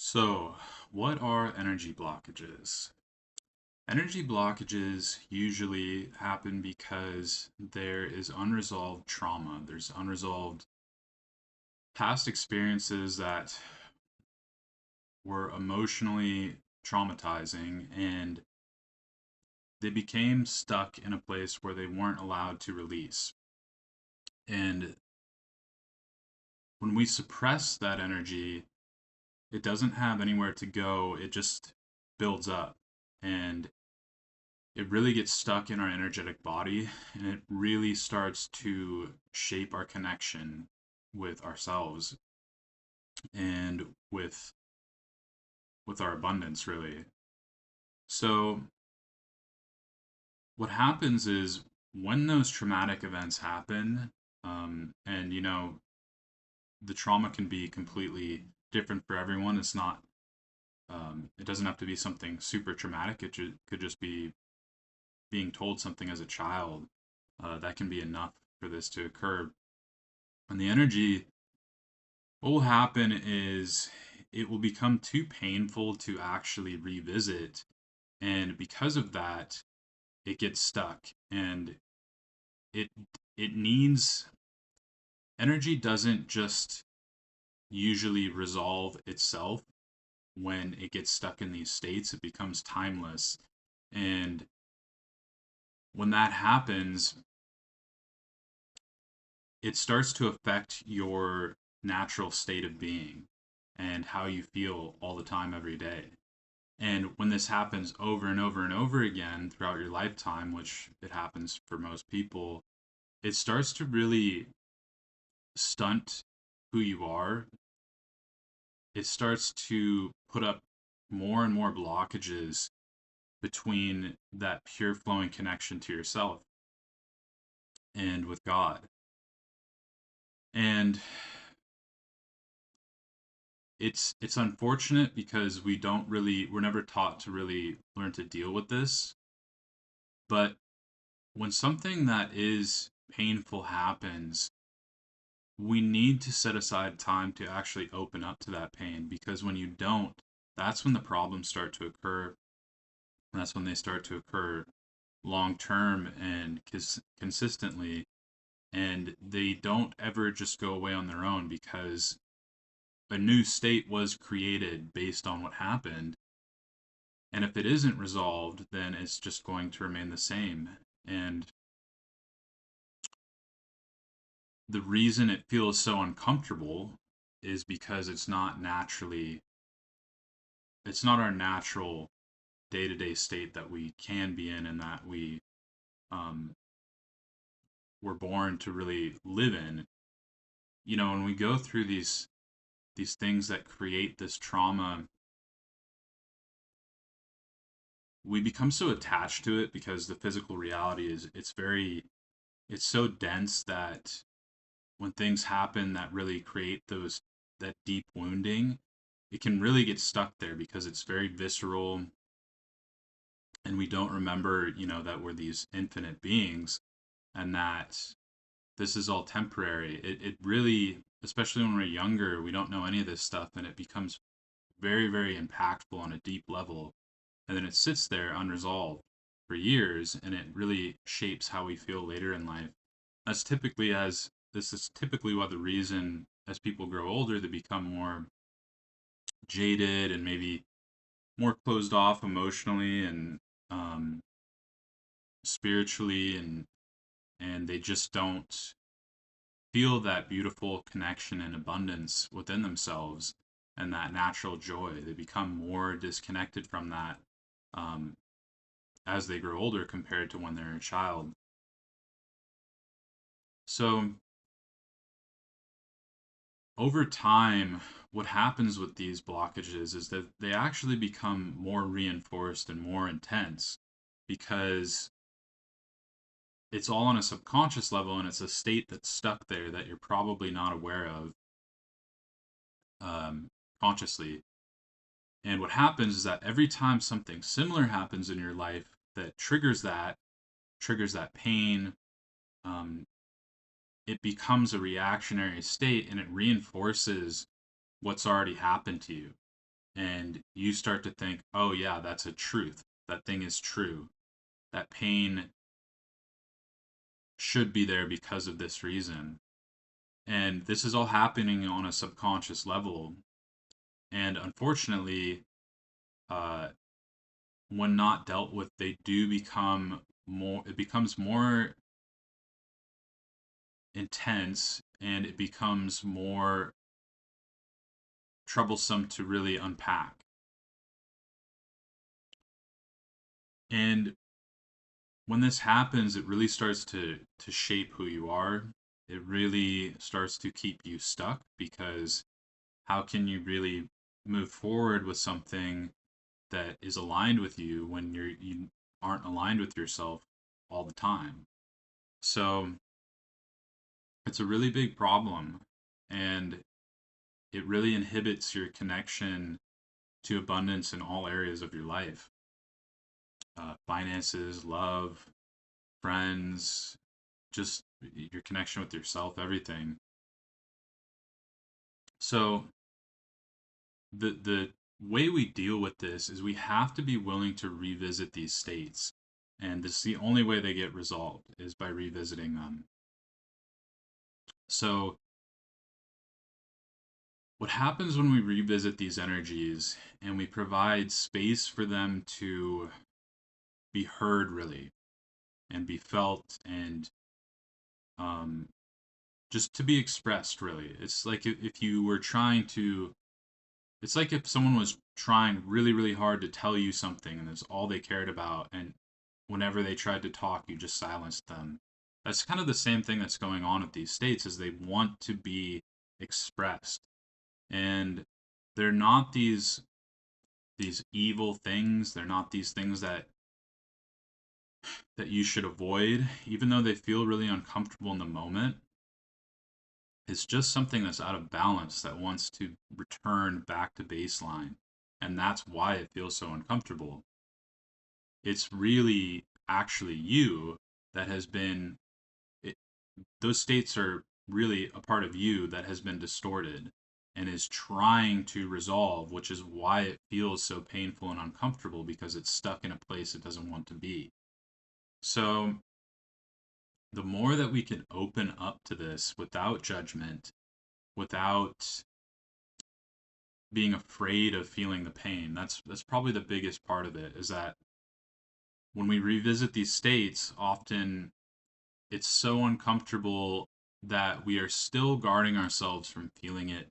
So, what are energy blockages? Energy blockages usually happen because there is unresolved trauma. There's unresolved past experiences that were emotionally traumatizing, and they became stuck in a place where they weren't allowed to release. And when we suppress that energy, it doesn't have anywhere to go, it just builds up. And it really gets stuck in our energetic body, and it really starts to shape our connection with ourselves and with our abundance, really. So what happens is when those traumatic events happen, and the trauma can be completely different for everyone. It's not it doesn't have to be something super traumatic. Could just be being told something as a child. That can be enough for this to occur. And the energy, what will happen is it will become too painful to actually revisit. And because of that, it gets stuck. And it it needs energy doesn't just usually resolve itself when it gets stuck in these states. It becomes timeless. And when that happens, it starts to affect your natural state of being and how you feel all the time every day. And when this happens over and over and over again throughout your lifetime, which it happens for most people, it starts to really stunt who you are. It starts to put up more and more blockages between that pure flowing connection to yourself and with God. And it's unfortunate because we're never taught to really learn to deal with this. But when something that is painful happens, we need to set aside time to actually open up to that pain, because when you don't, that's when the problems start to occur. That's when they start to occur long term and consistently, and they don't ever just go away on their own, because a new state was created based on what happened. And if it isn't resolved, then it's just going to remain the same. And the reason it feels so uncomfortable is because it's not our natural day-to-day state that we can be in, and that we um, were born to really live in. When we go through these things that create this trauma, we become so attached to it because the physical reality is it's so dense that when things happen that really create those that deep wounding, it can really get stuck there because it's very visceral, and we don't remember, that we're these infinite beings, and that this is all temporary. It really, especially when we're younger, we don't know any of this stuff, and it becomes very, very impactful on a deep level. And then it sits there unresolved for years, and it really shapes how we feel later in life. This is typically what the reason as people grow older, they become more jaded and maybe more closed off emotionally and um, spiritually, and they just don't feel that beautiful connection and abundance within themselves and that natural joy. They become more disconnected from that um, as they grow older compared to when they're a child. So over time, what happens with these blockages is that they actually become more reinforced and more intense, because it's all on a subconscious level, and it's a state that's stuck there that you're probably not aware of um, consciously. And what happens is that every time something similar happens in your life that triggers that pain, um, it becomes a reactionary state, and it reinforces what's already happened to you. and you start to think, oh, yeah, that's a truth. That thing is true. That pain should be there because of this reason. And this is all happening on a subconscious level. And unfortunately, uh, when not dealt with, they do become more, it becomes more intense and it becomes more troublesome to really unpack. And when this happens, it really starts to shape who you are. It really starts to keep you stuck because how can you really move forward with something that is aligned with you when you aren't aligned with yourself all the time? So it's a really big problem, and it really inhibits your connection to abundance in all areas of your life, finances, love, friends, just your connection with yourself, everything. So the way we deal with this is we have to be willing to revisit these states. And this is the only way they get resolved is by revisiting them. So what happens when we revisit these energies and we provide space for them to be heard really and be felt and um, just to be expressed really. It's like if you were trying to, it's like if someone was trying really, really hard to tell you something and that's all they cared about, and whenever they tried to talk, you just silenced them. That's kind of the same thing that's going on with these states is they want to be expressed. And they're not these evil things. They're not these things that you should avoid, even though they feel really uncomfortable in the moment. It's just something that's out of balance that wants to return back to baseline. And that's why it feels so uncomfortable. It's really actually you that has been, it, those states are really a part of you that has been distorted and is trying to resolve, which is why it feels so painful and uncomfortable because it's stuck in a place it doesn't want to be. So, the more that we can open up to this without judgment, without being afraid of feeling the pain. That's probably the biggest part of it is that when we revisit these states, often it's so uncomfortable that we are still guarding ourselves from feeling it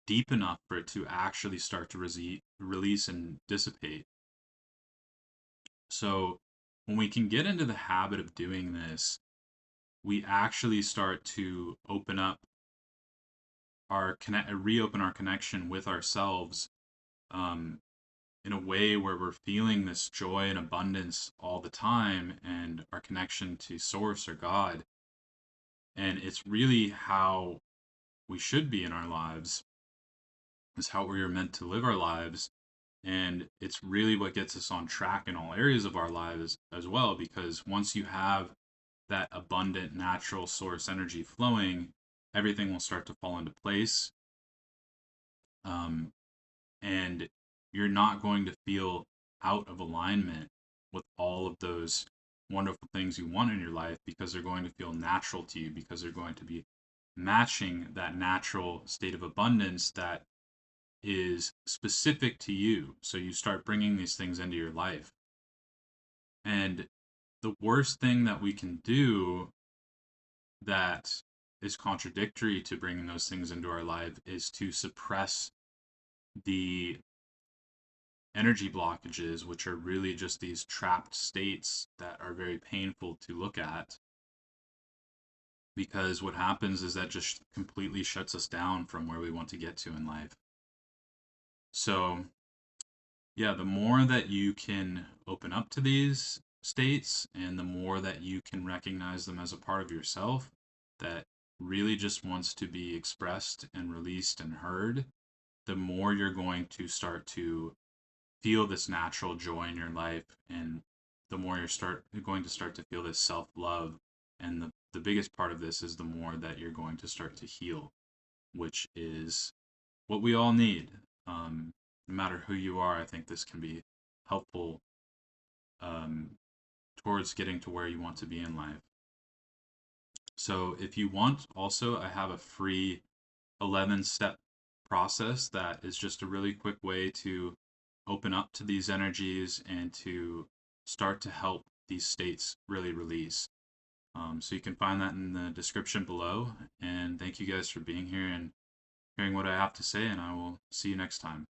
deep enough for it to actually start to release and dissipate. So when we can get into the habit of doing this, we actually start to open up reopen our connection with ourselves, um, in a way where we're feeling this joy and abundance all the time and our connection to source or God. And it's really how we should be in our lives, is how we are meant to live our lives. And it's really what gets us on track in all areas of our lives as well, because once you have that abundant natural source energy flowing, everything will start to fall into place. Um, and you're not going to feel out of alignment with all of those wonderful things you want in your life because they're going to feel natural to you because they're going to be matching that natural state of abundance that is specific to you. So you start bringing these things into your life. And the worst thing that we can do that is contradictory to bringing those things into our life is to suppress the energy blockages, which are really just these trapped states that are very painful to look at. Because what happens is that just completely shuts us down from where we want to get to in life. So, yeah, the more that you can open up to these states and the more that you can recognize them as a part of yourself that really just wants to be expressed and released and heard, the more you're going to start to feel this natural joy in your life, and the more you're going to start to feel this self-love, and the biggest part of this is the more that you're going to start to heal, which is what we all need. um, no matter who you are, I think this can be helpful um, towards getting to where you want to be in life. So if you want, also, I have a free 11-step process that is just a really quick way to open up to these energies and to start to help these states really release. So you can find that in the description below. And thank you guys for being here and hearing what I have to say, and I will see you next time.